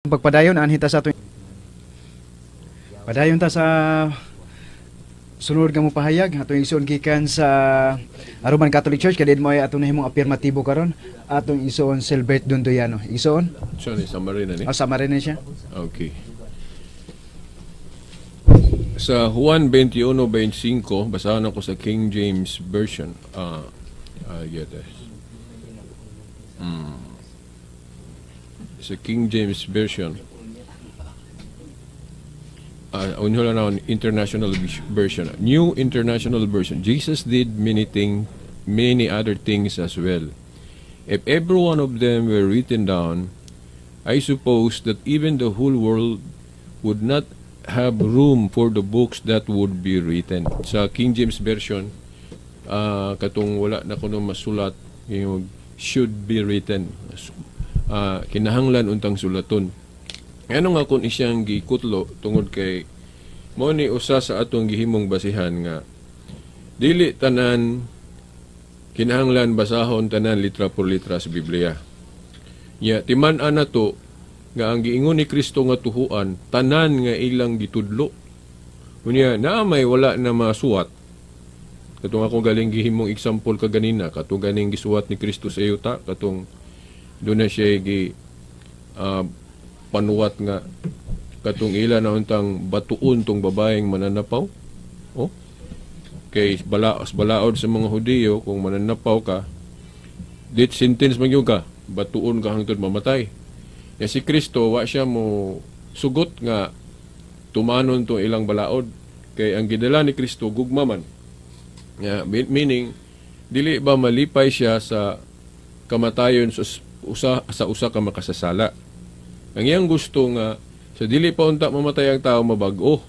Pagpadayon anhin ta sa ato. Padayon ta sa sunod nga mo pahayag atong isuon gikan sa Roman Catholic Church kadid mo ay atong nahimong afirmatibo karon atong isuon celebrate Dondoyano. Isuon? Sorry, summary na ni. Summary na siya. Okay. Sa Juan 21:25, basahan ako sa King James Version. Sa King James Version. Unyo lang International Version. New International Version. Jesus did many other things as well. If every one of them were written down, I suppose that even the whole world would not have room for the books that would be written. Sa King James Version, katong wala na kuno masulat, yung should be written. Kinahanglan untang sulaton. Ano nga kung isyang gikutlo tungod kay mo ni usa sa atong gihimong basihan nga dili tanan kinahanglan basahon tanan litra por litra sa Biblia. Ya timan-an nato nga ang giingon ni Kristo nga tuhuan tanan nga ilang gitudlo. Unya naa may wala na masuwat. Katong ako galing gihimong example kaganina katong ganing gisuwat ni Kristo sa yuta katong doon na siya panuwat nga katong ila na untang batuon tong babaeng mananapaw. Oh? Kay balaod sa mga Hudiyo kung mananapaw ka, death sentence magyud ka, batuon ka hangtod mamatay. Ya si Kristo wa siya mo sugot nga tumanon tong ilang balaod kay ang gidala ni Kristo gugma man. Meaning dili ba malipay siya sa kamatayon sa usa ka makasasala. Ang iyang gusto nga sa dili pa unta mamatay ang tao mabag-o.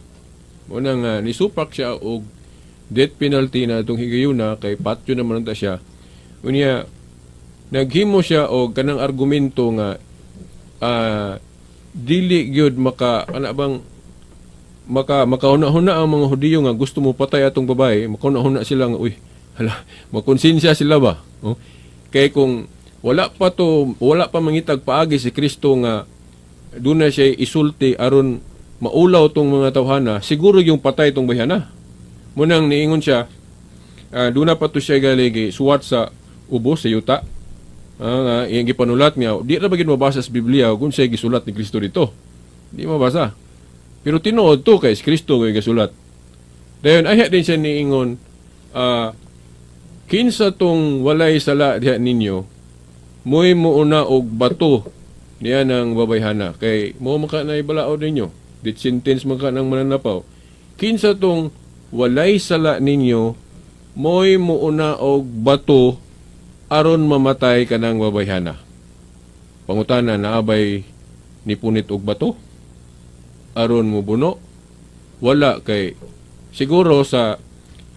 Muna nga nisupak siya og death penalty na itong higayuna kay patyo naman unta siya. Unya naghimo siya og kanang argumento nga dili gyud makauna-huna ang mga Hudiyo nga gusto mo patay atong babae, makauna-huna sila nga makonsensya sila ba? Oh? Kay kung wala pa mangitag paagi si Kristo nga doon na siya isulti aron maulaw tong mga tawhana, siguro yung patay tong bayhana. Munang niingon siya, doon na pa to siya galigi suwat sa ubos sa yuta. Iyang gipanulat niya, di ra bagid mabasa sa Biblia kung siya gisulat ni Kristo dito. Di mabasa. Pero tinuod to kay si Kristo kay gisulat. Dayon ay din siya niingon, kinsa tong walay sala diha ninyo, mo'y muuna og bato niya ng babayhana. Kay mo maka na ibalaod ninyo. Death sentence maka ng mananapaw. Kinsa tong walay sala ninyo, mo'y muuna og bato aron mamatay ka ng babayhana. Pangutana, naabay ni punit og bato? Aron mo buno? Wala kay siguro sa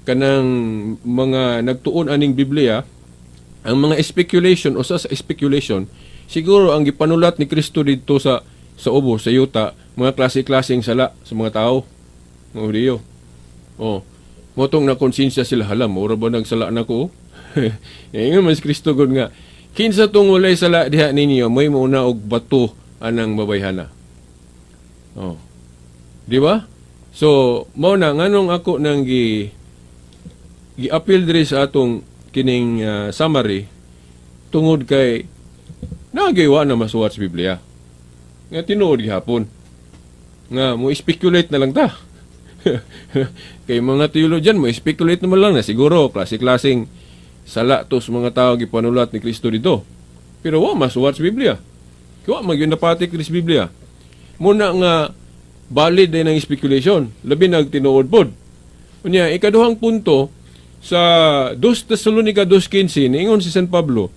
kanang mga nagtuon aning Biblia, ang mga speculation o sa speculation, siguro ang gipanulat ni Kristo dito sa ubo, sa yuta, mga klase-klaseng sala sa mga tao, mga Hudiyo. Motong na konsensya sila, halam, ora ba nagsala na ko? Ngayon mas Kristo gud nga, kinsa tong walay sala diha ninyo, may mauna og bato anang babayhana. Di ba? So, mao na nganong ako nang gi-appeal diri sa atong kining summary tungod kay nagaywa na masuwat sa Biblia nga tinuod gihapon nga mo speculate na lang ta. Kay mga theologian mo speculate naman lang na siguro klase-klaseng sala to sa mga tao gipanulat ni Kristo dito, pero wa masuwat sa Biblia, wa magyud napati sa Biblia. Muna nga valid din ang speculation, labi nagtinuod pod. Unya ikaduhang punto sa 2 Tesalonica 2:15, ingon si San Pablo,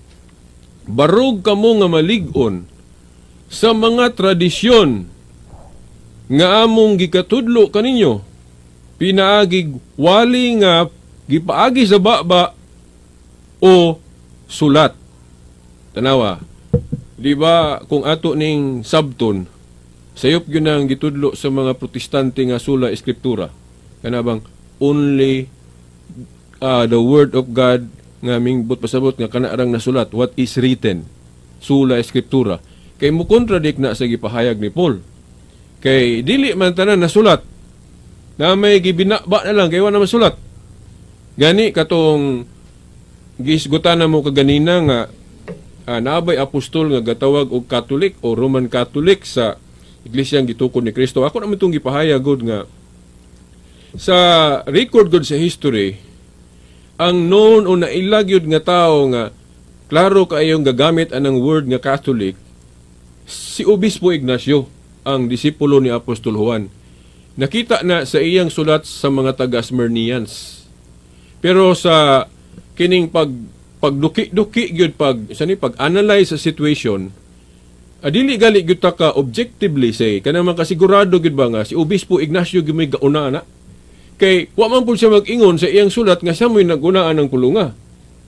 barog kamo nga malig-on sa mga tradisyon nga among gikatudlo kaninyo, pinaagig wali nga gipaagi sa baba o sulat. Tanawa, di ba kung ato ning sabton, sayop yun ang gitudlo sa mga protestante nga sula eskriptura, kanabang only the word of God nga mingbot pasabot nga kana arang nasulat, what is written, sula eskriptura. kay mo contradict na sa gipahayag ni Paul. Kay dili man tanan nasulat na may gibinaba na lang kay wala masulat. Gani katong gisgutan na mo kaganina nga naabay apostol nga gatawag og Catholic o Roman Catholic sa iglesyang gitukod ni Kristo. Ako naman itong gipahayag gud nga sa record gud sa history, ang known o nailag yun nga tao nga klaro kaayong gagamit anang word nga Catholic, si Obispo Ignacio, ang disipulo ni Apostol Juan. Nakita na sa iyang sulat sa mga taga-Smyrnians. Pero sa kining pagduki-duki gyud pag-analyze sa situation, dili gali gyud ta ka objectively say kana man kasigurado gyud ba nga si Obispo Ignacio gyud may gauna na. Kay wa man pud siya mag-ingon sa iyang sulat nga siya mo'y nag-unaan ng pulunga.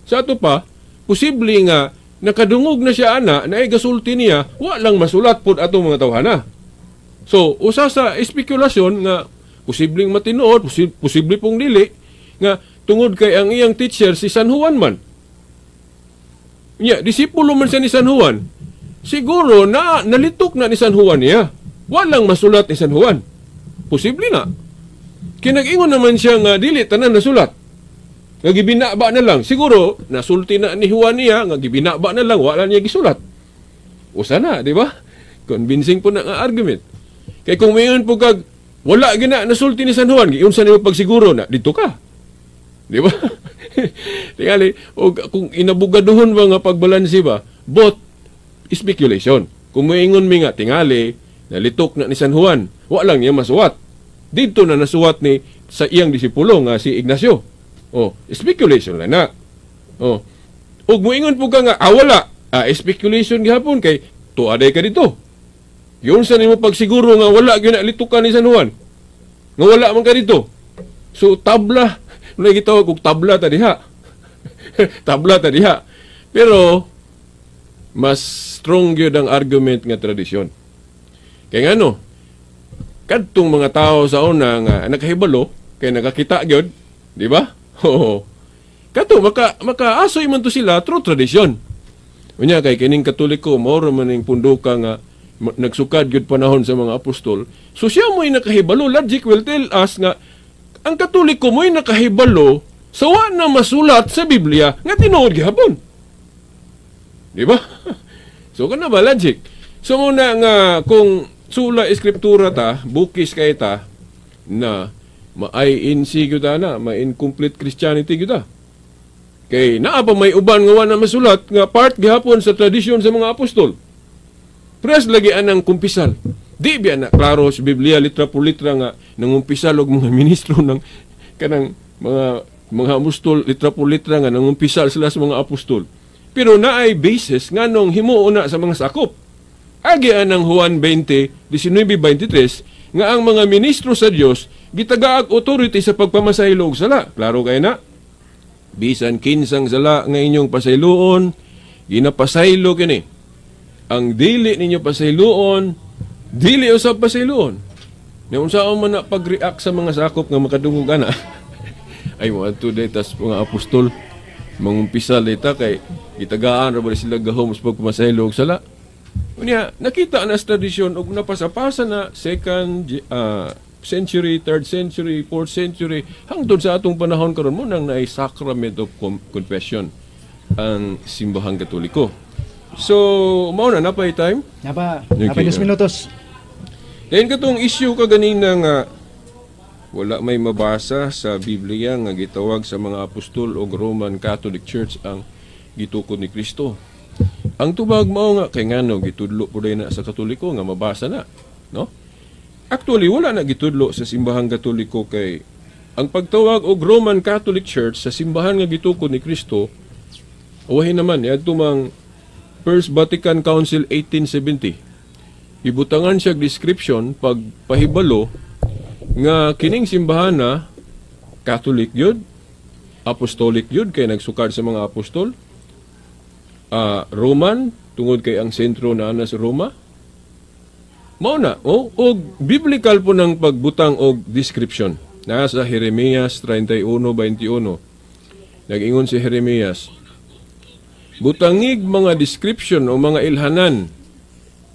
Sa ato pa, posible nga nakadungog na siya ana na gasulti niya, wa lang masulat pud ato mga tawhana. So, usa sa espekulasyon nga posibleng matinuod, posible pong dili nga tungod kay ang iyang teacher si San Juan man. Nya, disipulo man siya ni San Juan. Siguro na nalitok na ni San Juan niya. Wa lang masulat ni San Juan. Posible na. Kinag-ingon naman siya nga dili tanan nasulat. Nga gibinaba na lang. Siguro nasulti na ni Juan niya nga gibinaba na lang wala niya gisulat. Usa na, di ba? Convincing po na nga argument. Kay kung mayon po kag wala gina nasulti ni San Juan, giunsa nimo pagsiguro na dito ka. Di ba? Tingali, o kung inabugaduhon ba nga pagbalansi ba, both speculation. Kung mayon mi nga tingali nalitok na ni San Juan, wa lang niya masuwat. Dito na nasuwat ni sa iyang disipulo nga si Ignacio. Speculation lang na. Ug moingon po ka nga, wala. Speculation gihapon kay tuaday ka dito. Yun sa nimo pagsiguro nga wala gyud na litukan ni San Juan. Nga wala man ka dito. So tabla, wala gitawag og tabla ta diha. Tabla ta diha. Pero mas strong gyud ang argument nga tradisyon. Kay ngano? Kadtong mga tao sa una nga nakahibalo kay nakakita gyud, di ba? Oo. Kadto makaasoy man to sila through tradition. Unya kay kining Katoliko mao man ning punduka nga nagsukad gyud panahon sa mga apostol. So siya mo'y nakahibalo, logic will tell us nga ang Katoliko mo'y nakahibalo sa wa na masulat sa Biblia nga tinuod gihapon. Di ba? So kana ba logic? So muna nga kung sula eskriptura ta, bukis kay ta, na ma-INC gyud na, ma-incomplete Christianity gyud ta. Kay naa pa may uban nga wala masulat nga part gihapon sa tradisyon sa mga apostol. Pres lagi anang kumpisal. Di biya na klaro sa Biblia litra por litra nga nangumpisal og mga ministro ng kanang mga apostol litra por litra nga nangumpisal sila sa mga apostol. Pero naay basis nganong himuo na sa mga sakop. Agi anang Juan 20:19-23 nga ang mga ministro sa Dios gitagaag authority sa pagpamasaylo og sala. Klaro kay na. Bisan kinsang sala nga inyong pasayloon, ginapasaylo kini. Ang dili ninyo pasayloon, dili usab pasayloon. Nya unsaon man na pag-react sa mga sakop nga makadungog ana? Ay mo adto tas mga apostol mangumpisal dita kay gitagaan ra ba sila gahom sa pagpamasaylo og sala. Unya, nakita na sa tradisyon o napasapasa na 2nd century, 3rd century, 4th century, hangtod sa atong panahon karon mo nang naay Sacrament of Confession ang simbahang Katoliko. So, mao na napay time? Napay Okay, 2 minutos. Then katong issue ka ganina nga wala may mabasa sa Biblia nga gitawag sa mga apostol o Roman Catholic Church ang gitukod ni Kristo. Ang tubag mao nga kay ngano gitudlo pud na sa Katoliko nga mabasa na, no? Actually wala na gitudlo sa simbahang Katoliko kay ang pagtawag og Roman Catholic Church sa simbahan nga gitukod ni Kristo uwahin naman adto mang First Vatican Council 1870. Ibutangan siya description pagpahibalo nga kining simbahan na Catholic yun, Apostolic yun kay nagsukad sa mga apostol. Roman tungod kay ang sentro na sa Roma. Mao na og biblical po ng pagbutang og description. Nasa Jeremias 31:21. Nag-ingon si Jeremias, butangig mga description o mga ilhanan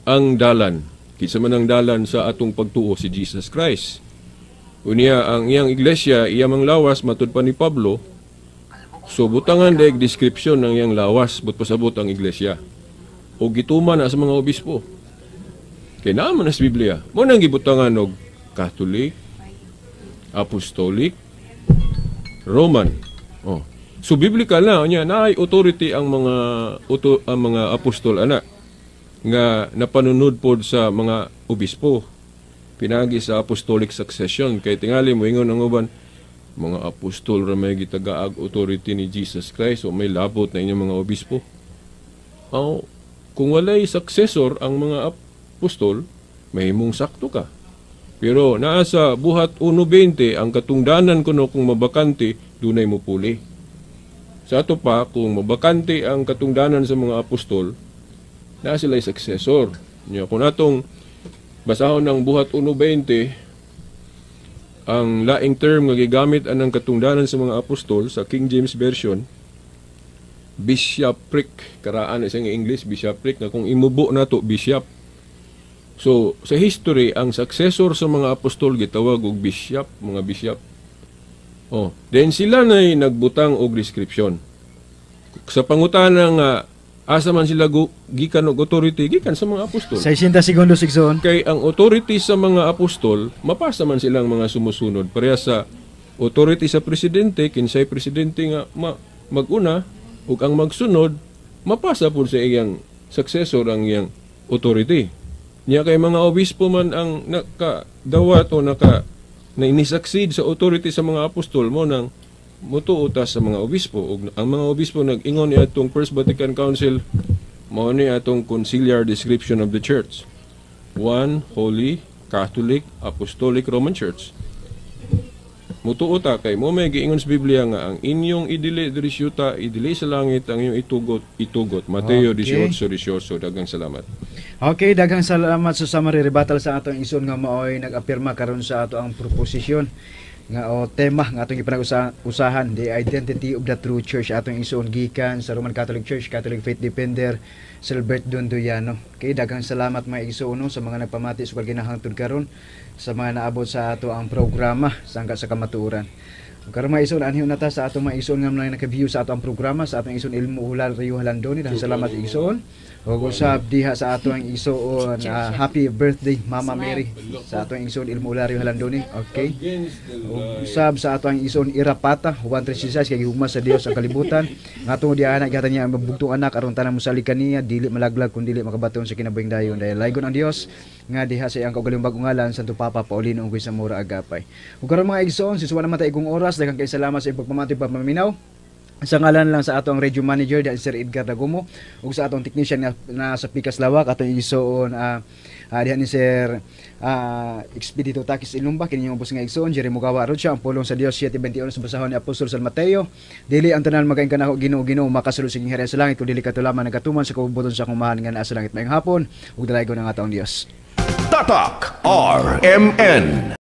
ang dalan. Kinsa man ang dalan sa atong pagtuo si Jesus Christ. Unya ang iyang iglesia, iyang lawas matud pa ni Pablo. So butangan daig description ng iyang lawas but pasabot ang iglesia. O gituman na sa mga obispo. Kay naman sa Biblia, mo nang gibutangan og Catholic, Apostolic, Roman. Oh. So biblical na nya naay authority ang mga apostol ana nga napanunod pod sa mga obispo. Pinagi sa apostolic succession kay tingali mo ingon ang uban mga apostol ra may gitagaag authority ni Jesus Christ o may labot na inyong mga obispo. Oh, kung walay successor ang mga apostol, mahimong sakto ka. Pero naa sa buhat 1:20 ang katungdanan kuno kung mabakante dunay mupuli. Sa ato pa kung mabakante ang katungdanan sa mga apostol, naa sila'y successor. Nya kung atong basahon ng buhat 1:20 ang laing term nga gigamit anang katungdanan sa mga apostol sa King James Version, bishopric, karaan sa English bishopric nga kung imubo nato bishop. So sa history ang successor sa mga apostol gitawag og bishop, mga bishop. Oh, then sila nay nagbutang og description. Sa pangutana nga asa man sila gikan og authority gikan sa mga apostol. 60 segundos Igsoon. Kay ang authority sa mga apostol mapasa man silang mga sumusunod pareha sa authority sa presidente kinsay presidente nga maguna ug ang magsunod mapasa pud sa iyang successor ang iyang authority. Nya kay mga obispo man ang nakadawat o na ini-succeed sa authority sa mga apostol mo nang mutuutas sa mga obispo. Ug ang mga obispo nag-ingon ni atong First Vatican Council mao ni atong conciliar description of the church. One Holy Catholic Apostolic Roman Church. Mutuota kay mo may giingon sa Biblia nga ang inyong idili diri syuta idili sa langit ang inyong itugot. Mateo 18:18. Daghang salamat. Okay, daghang salamat sa summary rebuttal sa atong ison nga maoy nag-apirma karon sa ato ang proposisyon nga o tema nga atong ipinag-usahan, the identity of the true church. Atong ison gikan sa Roman Catholic Church, Catholic Faith Defender Silbert Dondoyano. Okay, daghang salamat mga igsuono sa mga nagpamati sa ginahangtod karon sa mga naabot sa ato ang programa sangka sa kamatuoran. Karon mga ison anhiw nata sa atong mga ison nga naka-view sa ato ang programa sa atong ison Ilmo Ular Rio Halandoni. Daghang salamat ison. Ug usab diha sa ato ang ison happy birthday Mama Mary sa ato ang ison Ilmo Ular Rio Halandoni. Okay. Ug usab sa ato ang ison Irapata 136 kay gihugma sa Dios ang kalibutan. Ngatong diha anak gihatan niya ang mabugtong anak aron tanang mosalig kaniya dili malaglag kun dili makabaton sa kinabuhing dayon. Dahil laygon ang Dios nga diha sa iyang kaugalingong bagong ngalan Santo Papa Paulino ug sa mura agapay. Ug karon mga igsoon sisuwa naman ta igong oras daghang kay salamat sa pagpamati pagpaminaw. Sa ngalan lang sa atong radio manager di Sir Edgar Dagumo ug sa atong technician na sa Pikas Lawak atong igsoon diha ni Sir Expedito Takis Ilumba kini yung bus nga igsoon Jerry Mugawa rod siya ang pulong sa Dios 7:21 sa basahon ni Apostol San Mateo. Dili ang tanan magaing kanako Ginoo makasulod sa harian sa langit kun dili katulaman nagatuman sa kabubuton sa kumahan nga naa sa langit maayong hapon ug dalaygon ang atong Dios. Tatak RMN